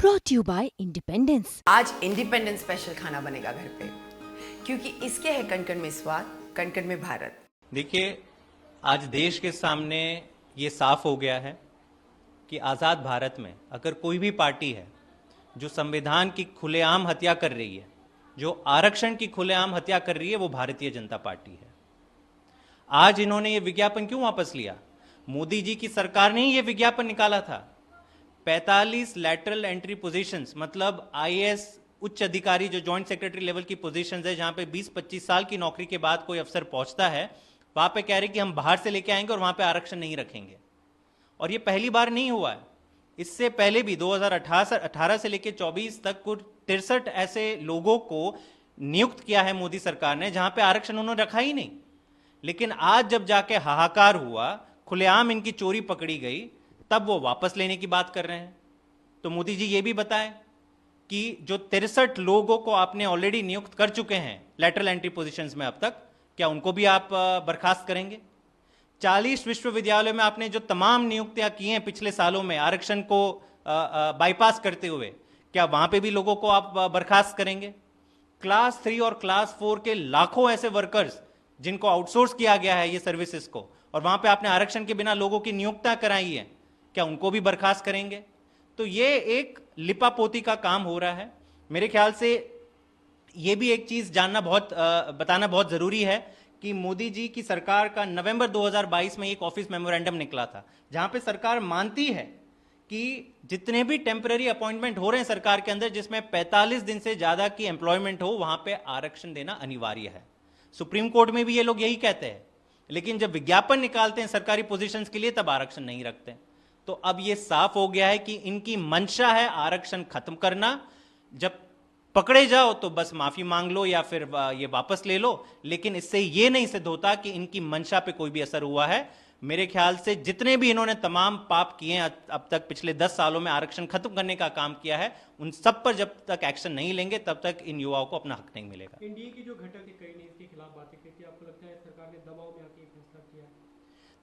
brought to you by Independence। आज independence special खाना बनेगा घर पे, क्योंकि इसके है कण-कण में स्वाद, कण-कण में भारत। देखिए, आज देश के सामने ये साफ हो गया है कि आज़ाद भारत में अगर कोई भी पार्टी है जो संविधान की खुलेआम हत्या कर रही है, जो आरक्षण की खुलेआम हत्या कर रही है, वो भारतीय जनता पार्टी है। आज इन्होंने ये विज्ञापन क्यों वापस लिया? मोदी जी की सरकार ने ही ये विज्ञापन निकाला था। 45 लैटरल एंट्री पोजीशंस, मतलब आईएएस उच्च अधिकारी जो जॉइंट सेक्रेटरी लेवल की पोजीशंस है, जहां पे 20-25 साल की नौकरी के बाद कोई अफसर पहुंचता है, वहां पे कह रहे कि हम बाहर से लेके आएंगे और वहां पे आरक्षण नहीं रखेंगे। और ये पहली बार नहीं हुआ है, इससे पहले भी 2018 से लेकर 24 तक कुल 63 ऐसे लोगों को नियुक्त किया है मोदी सरकार ने, जहां पे आरक्षण उन्होंने रखा ही नहीं। लेकिन आज जब जाके हाहाकार हुआ, खुलेआम इनकी चोरी पकड़ी गई, तब वो वापस लेने की बात कर रहे हैं। तो मोदी जी ये भी बताएं कि जो 63 लोगों को आपने ऑलरेडी नियुक्त कर चुके हैं लैटरल एंट्री पोजीशंस में अब तक, क्या उनको भी आप बर्खास्त करेंगे? 40 विश्वविद्यालयों में आपने जो तमाम नियुक्तियां की हैं पिछले सालों में आरक्षण को बाईपास करते हुए, क्या वहां पे भी लोगों को आप बर्खास्त करेंगे? क्लास 3 और क्लास 4 के लाखों ऐसे वर्कर्स जिनको आउटसोर्स किया गया है ये सर्विसेज को, और वहां पे आपने आरक्षण के बिना लोगों की नियुक्तियां कराई है, क्या उनको भी बर्खास्त करेंगे? तो ये एक लिपापोती का काम हो रहा है। मेरे ख्याल से ये भी एक चीज बताना बहुत जरूरी है कि मोदी जी की सरकार का नवंबर 2022 में एक ऑफिस मेमोरेंडम निकला था, जहां पे सरकार मानती है कि जितने भी टेम्पररी अपॉइंटमेंट हो रहे हैं सरकार के अंदर, जिसमें 45 दिन से ज्यादा की एम्प्लॉयमेंट हो, वहां पे आरक्षण देना अनिवार्य है। सुप्रीम कोर्ट में भी ये लोग यही कहते हैं, लेकिन जब विज्ञापन निकालते हैं सरकारी पोजीशंस के लिए, तब आरक्षण नहीं रखते। तो अब ये साफ हो गया है कि इनकी मंशा है आरक्षण खत्म करना। जब पकड़े जाओ तो बस माफी मांग लो या फिर ये वापस ले लो, लेकिन इससे ये नहीं सिद्ध होता कि इनकी मंशा पे कोई भी असर हुआ है। मेरे ख्याल से जितने भी इन्होंने तमाम पाप किए हैं अब तक, पिछले 10 सालों में आरक्षण खत्म करने का काम किया है, उन सब पर जब तक एक्शन नहीं लेंगे तब तक इन युवाओं को अपना हक नहीं मिलेगा। एनडीए की जो घटक है, कई ने इसके खिलाफ बातें की थी, आपको लगता है सरकार ने दबाव में आके फैसला किया है?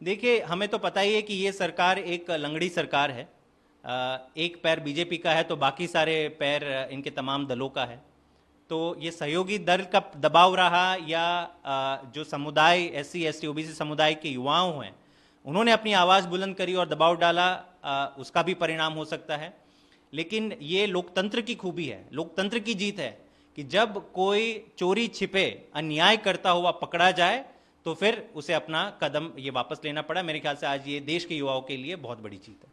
देखिए, हमें तो पता ही है कि ये सरकार एक लंगड़ी सरकार है। एक पैर बीजेपी का है तो बाकी सारे पैर इनके तमाम दलों का है। तो ये सहयोगी दल का दबाव रहा या जो समुदाय एससी एसटी ओबीसी समुदाय के युवाओं हैं, उन्होंने अपनी आवाज़ बुलंद करी और दबाव डाला, उसका भी परिणाम हो सकता है। लेकिन ये लोकतंत्र की खूबी है, लोकतंत्र की जीत है कि जब कोई चोरी छिपे अन्याय करता हुआ पकड़ा जाए तो फिर उसे अपना कदम ये वापस लेना पड़ा। मेरे ख्याल से आज ये देश के युवाओं के लिए बहुत बड़ी जीत है।